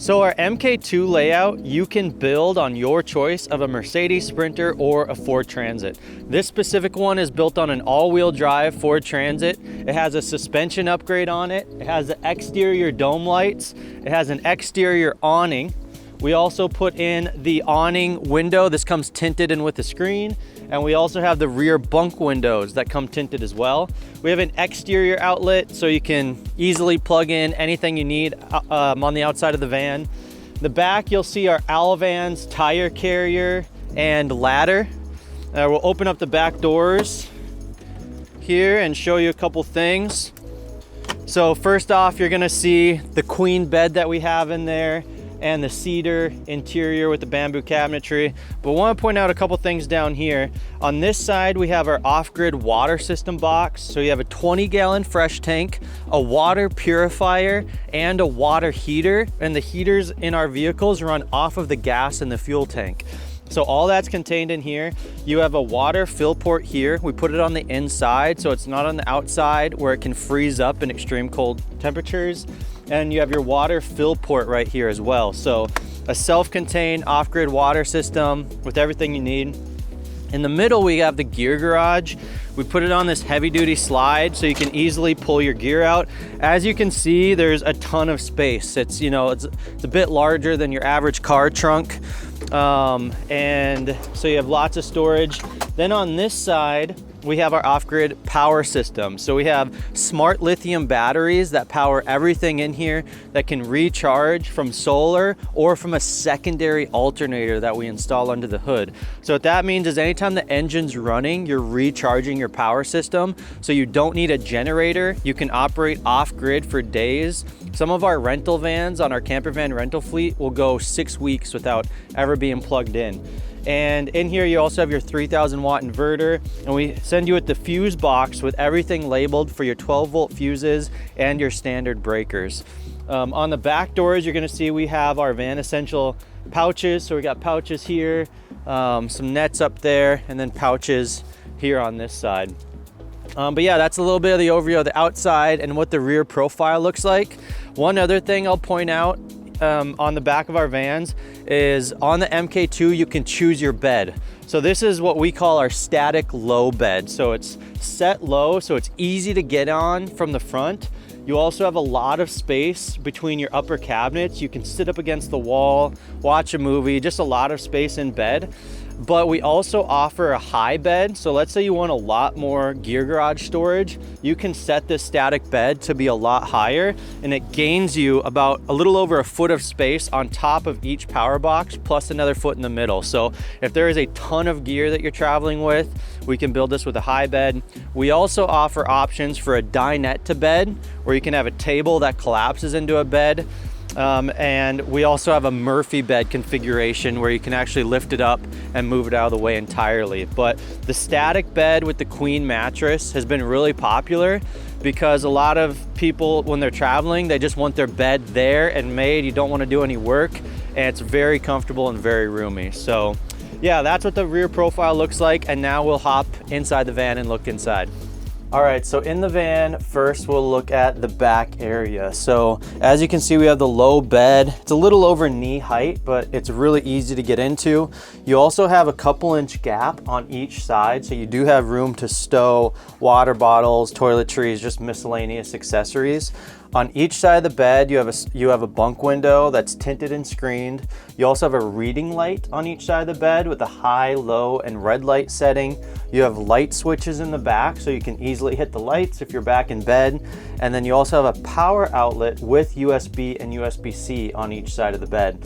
So our MK2 layout, you can build on your choice of a Mercedes Sprinter or a Ford Transit. This specific one is built on an all-wheel drive Ford Transit. It has a suspension upgrade on it. It has the exterior dome lights. It has an exterior awning. We also put in the awning window. This comes tinted and with a screen. And we also have the rear bunk windows that come tinted as well. We have an exterior outlet so you can easily plug in anything you need on the outside of the van. The back, you'll see our Alvan's tire carrier and ladder. We'll open up the back doors here and show you a couple things. So first off, you're gonna see the queen bed that we have in there and the cedar interior with the bamboo cabinetry. But I want to point out a couple things down here. On this side, we have our off-grid water system box. So you have a 20-gallon fresh tank, a water purifier, and a water heater. And the heaters in our vehicles run off of the gas in the fuel tank. So all that's contained in here. You have a water fill port here. We put it on the inside so it's not on the outside where it can freeze up in extreme cold temperatures. And you have your water fill port right here as well. So a self-contained off-grid water system with everything you need. In the middle, we have the gear garage. We put it on this heavy-duty slide so you can easily pull your gear out. As you can see, there's a ton of space. It's a bit larger than your average car trunk. And so you have lots of storage. Then on this side, we have our off-grid power system. So we have smart lithium batteries that power everything in here that can recharge from solar or from a secondary alternator that we install under the hood. So what that means is anytime the engine's running, you're recharging your power system. So you don't need a generator. You can operate off-grid for days. Some of our rental vans on our camper van rental fleet will go 6 weeks without ever being plugged in. And in here you also have your 3000 watt inverter, and we send you with the fuse box with everything labeled for your 12 volt fuses and your standard breakers. On the back doors, you're gonna see we have our Van Essential pouches. So we got pouches here, some nets up there, and then pouches here on this side. But yeah, that's a little bit of the overview of the outside and what the rear profile looks like. One other thing I'll point out on the back of our vans is on the MK2, you can choose your bed. So this is what we call our static low bed. So it's set low, so it's easy to get on from the front. You also have a lot of space between your upper cabinets. You can sit up against the wall, watch a movie, just a lot of space in bed. But we also offer a high bed. So let's say you want a lot more gear garage storage, you can set this static bed to be a lot higher, and it gains you about a little over a foot of space on top of each power box, plus another foot in the middle. So if there is a ton of gear that you're traveling with, we can build this with a high bed. We also offer options for a dinette to bed, where you can have a table that collapses into a bed. And we also have a Murphy bed configuration where you can actually lift it up and move it out of the way entirely. But the static bed with the queen mattress has been really popular because a lot of people, when they're traveling, they just want their bed there and made. You don't want to do any work, and it's very comfortable and very roomy. So yeah, that's what the rear profile looks like. And now we'll hop inside the van and look inside. All right, so in the van, first we'll look at the back area. So as you can see, we have the low bed. It's a little over knee height, but it's really easy to get into. You also have a couple inch gap on each side. So you do have room to stow water bottles, toiletries, just miscellaneous accessories. On each side of the bed, you have a bunk window that's tinted and screened. You also have a reading light on each side of the bed with a high, low, and red light setting. You have light switches in the back, so you can easily hit the lights if you're back in bed. And then you also have a power outlet with USB and USB-C on each side of the bed.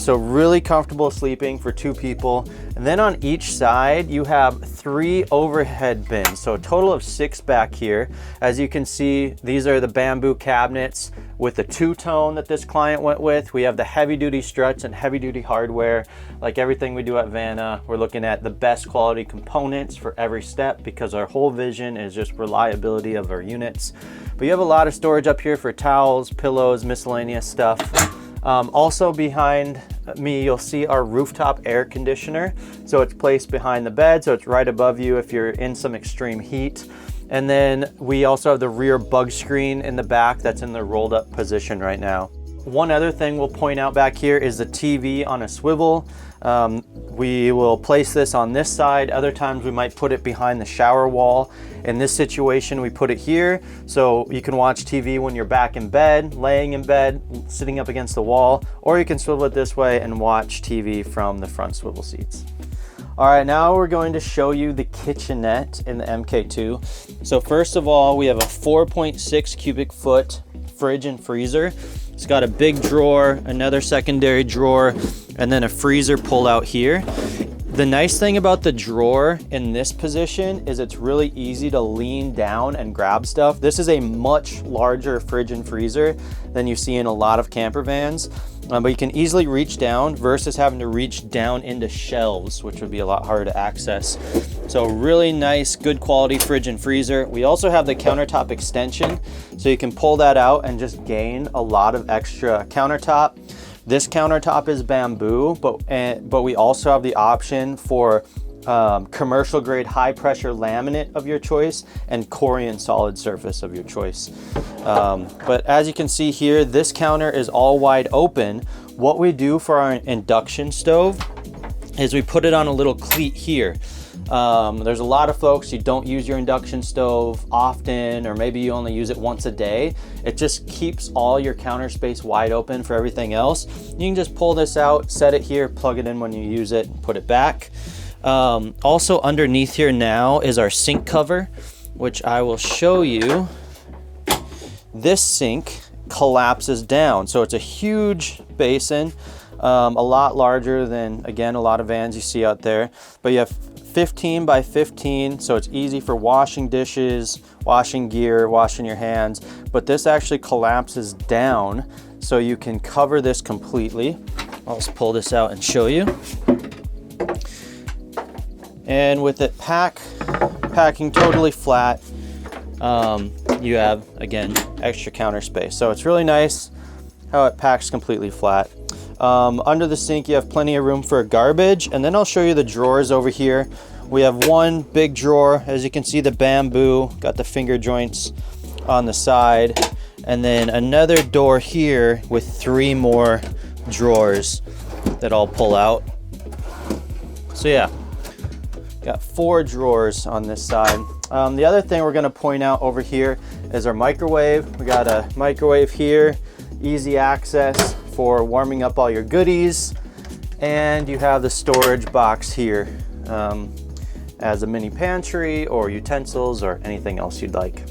So really comfortable sleeping for 2 people. And then on each side, you have 3 overhead bins. So a total of 6 back here. As you can see, these are the bamboo cabinets with the 2-tone that this client went with. We have the heavy duty struts and heavy duty hardware. Like everything we do at Vanna, we're looking at the best quality components for every step because our whole vision is just reliability of our units. But you have a lot of storage up here for towels, pillows, miscellaneous stuff. Also behind me, you'll see our rooftop air conditioner. So it's placed behind the bed, so it's right above you if you're in some extreme heat. And then we also have the rear bug screen in the back that's in the rolled up position right now. One other thing we'll point out back here is the TV on a swivel. We will place this on this side. Other times we might put it behind the shower wall. In this situation, we put it here so you can watch TV when you're back in bed, laying in bed, sitting up against the wall, or you can swivel it this way and watch TV from the front swivel seats. All right, now we're going to show you the kitchenette in the MK2. So first of all, we have a 4.6 cubic foot fridge and freezer. It's got a big drawer, another secondary drawer, and then a freezer pull out here. The nice thing about the drawer in this position is it's really easy to lean down and grab stuff. This is a much larger fridge and freezer than you see in a lot of camper vans, but you can easily reach down versus having to reach down into shelves, which would be a lot harder to access. So really nice, good quality fridge and freezer. We also have the countertop extension, so you can pull that out and just gain a lot of extra countertop. This countertop is bamboo, but we also have the option for commercial grade high pressure laminate of your choice and Corian solid surface of your choice. But as you can see here, this counter is all wide open. What we do for our induction stove is we put it on a little cleat here. There's a lot of folks, you don't use your induction stove often, or maybe you only use it once a day. It just keeps all your counter space wide open for everything else. You can just pull this out, set it here, plug it in when you use it, and put it back. Also underneath here now is our sink cover, which I will show you. This sink collapses down, so it's a huge basin, a lot larger than, again, a lot of vans you see out there, but you have 15 by 15, so it's easy for washing dishes, washing gear, washing your hands, but this actually collapses down so you can cover this completely. I'll just pull this out and show you. And with it packing totally flat, you have, again, extra counter space. So it's really nice how it packs completely flat. Under the sink, you have plenty of room for garbage. And then I'll show you the drawers over here. We have one big drawer. As you can see, the bamboo, got the finger joints on the side. And then another door here with 3 more drawers that I'll pull out. So yeah, got 4 drawers on this side. The other thing we're gonna point out over here is our microwave. We got a microwave here, easy access for warming up all your goodies. And you have the storage box here as a mini pantry or utensils or anything else you'd like.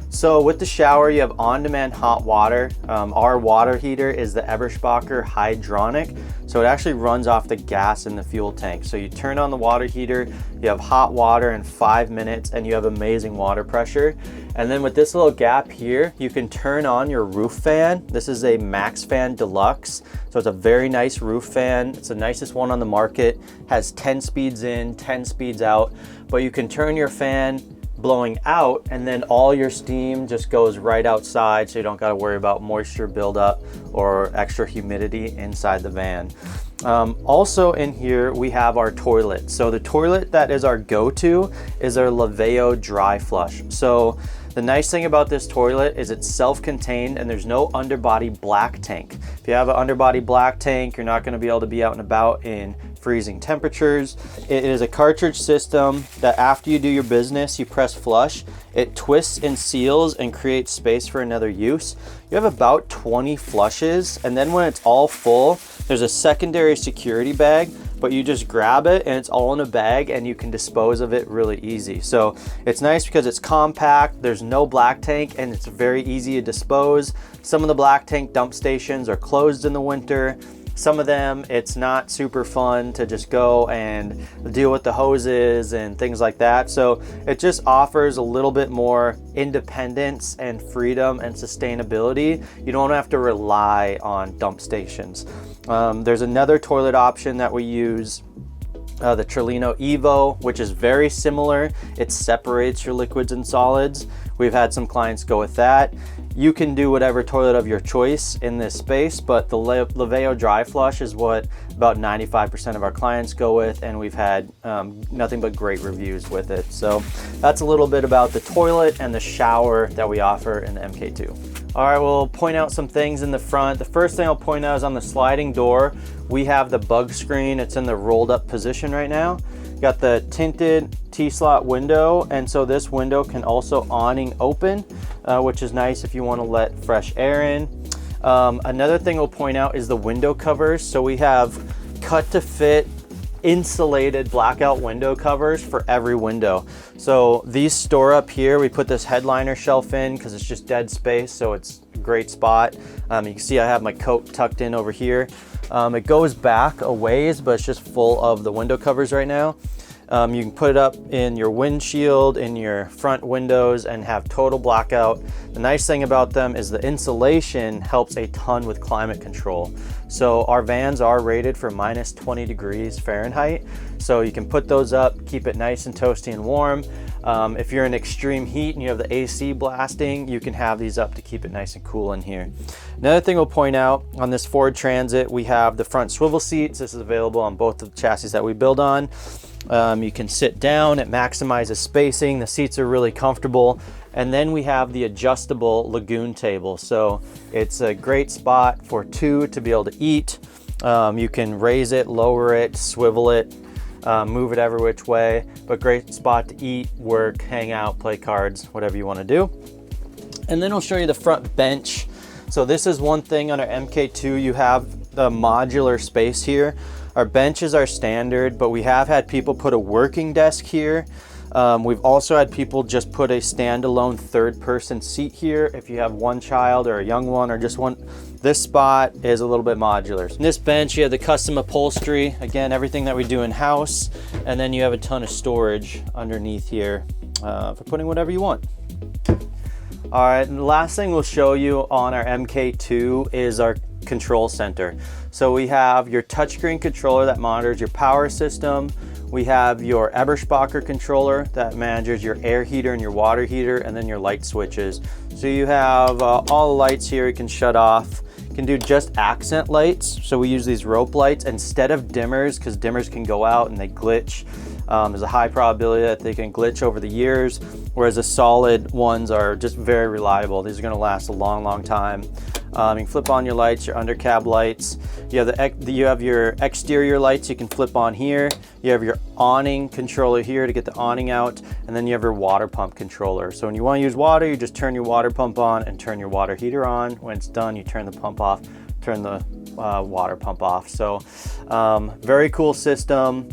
So with the shower, you have on-demand hot water. Our water heater is the Eberspacher hydronic, so it actually runs off the gas in the fuel tank. So you turn on the water heater, you have hot water in 5 minutes, and you have amazing water pressure. And then with this little gap here, you can turn on your roof fan. This is a Max Fan Deluxe, so it's a very nice roof fan. It's the nicest one on the market. Has 10 speeds in, 10 speeds out, but you can turn your fan blowing out and then all your steam just goes right outside, so you don't got to worry about moisture buildup or extra humidity inside the van. Also in here we have our toilet. So the toilet that is our go-to is our Laveo dry flush. So the nice thing about this toilet is it's self-contained and there's no underbody black tank. If you have an underbody black tank, you're not going to be able to be out and about in freezing temperatures. It is a cartridge system that after you do your business, you press flush, it twists and seals and creates space for another use. You have about 20 flushes, and then when it's all full, there's a secondary security bag, but you just grab it and it's all in a bag and you can dispose of it really easy. So it's nice because it's compact, there's no black tank, and it's very easy to dispose. Some of the black tank dump stations are closed in the winter. Some of them, it's not super fun to just go and deal with the hoses and things like that. So it just offers a little bit more independence and freedom and sustainability. You don't have to rely on dump stations. There's another toilet option that we use, the Trillino Evo, which is very similar. It separates your liquids and solids. We've had some clients go with that. You can do whatever toilet of your choice in this space, but the Laveo dry flush is what about 95% of our clients go with, and we've had nothing but great reviews with it. So that's a little bit about the toilet and the shower that we offer in the MK2. All right, we'll point out some things in the front. The first thing I'll point out is on the sliding door, we have the bug screen. It's in the rolled up position right now. Got the tinted T-slot window, and so this window can also awning open, which is nice if you want to let fresh air in. Another thing we'll point out is the window covers. So we have cut to fit insulated blackout window covers for every window. So these store up here. We put this headliner shelf in because it's just dead space, so it's a great spot. You can see I have my coat tucked in over here. It goes back a ways, but it's just full of the window covers right now. You can put it up in your windshield, in your front windows, and have total blackout. The nice thing about them is the insulation helps a ton with climate control. So our vans are rated for minus 20 degrees Fahrenheit. So you can put those up, keep it nice and toasty and warm. If you're in extreme heat and you have the AC blasting, you can have these up to keep it nice and cool in here. Another thing we'll point out on this Ford Transit, we have the front swivel seats. This is available on both of the chassis that we build on. You can sit down, it maximizes spacing, the seats are really comfortable. And then we have the adjustable lagoon table. So it's a great spot for two to be able to eat. You can raise it, lower it, swivel it, move it every which way, but great spot to eat, work, hang out, play cards, whatever you want to do. And then I'll show you the front bench. So this is one thing on our MK2, you have the modular space here. Our benches are standard, but we have had people put a working desk here. We've also had people just put a standalone third person seat here. If you have one child or a young one or just one, this spot is a little bit modular. In this bench, you have the custom upholstery. Again, everything that we do in-house. And then you have a ton of storage underneath here for putting whatever you want. All right, and the last thing we'll show you on our MK2 is our control center. So we have your touchscreen controller that monitors your power system. We have your Eberspacher controller that manages your air heater and your water heater, and then your light switches. So you have all the lights here you can shut off. You can do just accent lights. So we use these rope lights instead of dimmers, because dimmers can go out and they glitch. There's a high probability that they can glitch over the years, whereas the solid ones are just very reliable. These are gonna last a long, long time. You can flip on your lights, your undercab lights. You have your exterior lights you can flip on here. You have your awning controller here to get the awning out, and then you have your water pump controller. So when you want to use water, you just turn your water pump on and turn your water heater on. When it's done, you turn the pump off, turn the water pump off. So very cool system.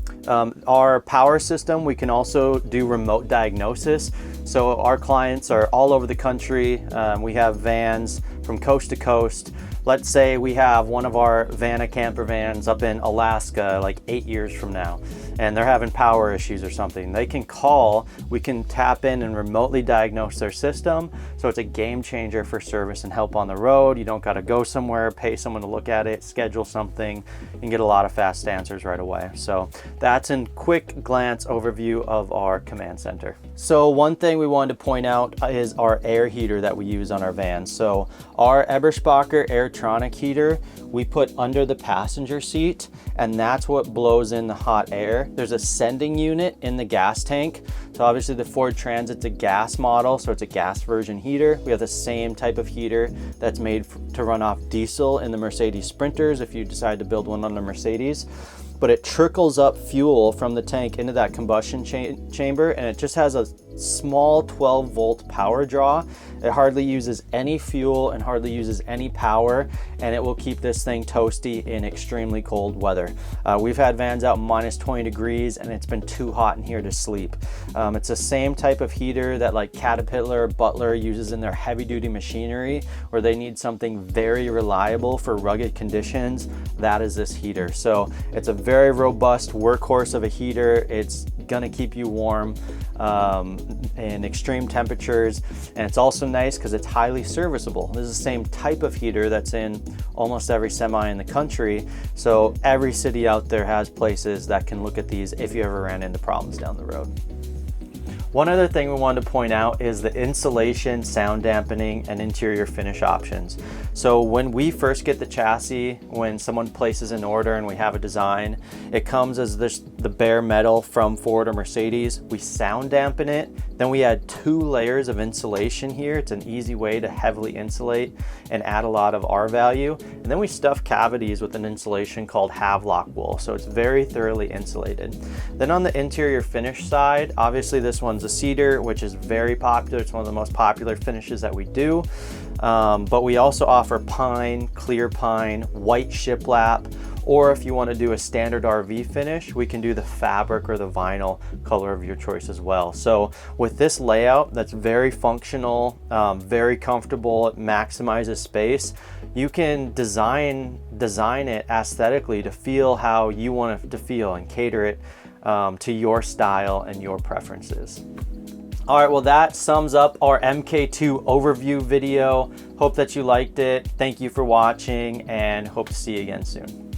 Our power system, we can also do remote diagnosis. So our clients are all over the country. We have vans from coast to coast. Let's say we have one of our Vanna camper vans up in Alaska like 8 years from now, and they're having power issues or something. They can call, we can tap in and remotely diagnose their system. So it's a game changer for service and help on the road. You don't got to go somewhere, pay someone to look at it, schedule something. You can get a lot of fast answers right away. So that's a quick glance overview of our command center. So one thing we wanted to point out is our air heater that we use on our van. So our Eberspacher Airtronic heater, we put under the passenger seat, and that's what blows in the hot air. There's a sending unit in the gas tank. So obviously the Ford Transit's a gas model, so it's a gas version heater. We have the same type of heater that's made to run off diesel in the Mercedes Sprinters if you decide to build one on the Mercedes. But it trickles up fuel from the tank into that combustion chamber, and it just has a small 12-volt power draw. It hardly uses any fuel and hardly uses any power, and it will keep this thing toasty in extremely cold weather. We've had vans out minus 20 degrees and it's been too hot in here to sleep. It's the same type of heater that like Caterpillar, Butler uses in their heavy-duty machinery, where they need something very reliable for rugged conditions. That is this heater. So it's a very robust workhorse of a heater. It's gonna keep you warm in extreme temperatures, and it's also nice because it's highly serviceable. This is the same type of heater that's in almost every semi in the country, so every city out there has places that can look at these if you ever ran into problems down the road. One other thing we wanted to point out is the insulation, sound dampening, and interior finish options. So when we first get the chassis, when someone places an order and we have a design, it comes as the bare metal from Ford or Mercedes. We sound dampen it Then we add 2 layers of insulation here. It's an easy way to heavily insulate and add a lot of R value. And then we stuff cavities with an insulation called Havelock wool, so it's very thoroughly insulated. Then on the interior finish side, obviously this one's a cedar, which is very popular. It's one of the most popular finishes that we do. But we also offer pine, clear pine, white shiplap, or if you want to do a standard RV finish, we can do the fabric or the vinyl color of your choice as well. So with this layout that's very functional, very comfortable, it maximizes space, you can design it aesthetically to feel how you want it to feel and cater it to your style and your preferences. All right, well, that sums up our MK2 overview video. Hope that you liked it. Thank you for watching and hope to see you again soon.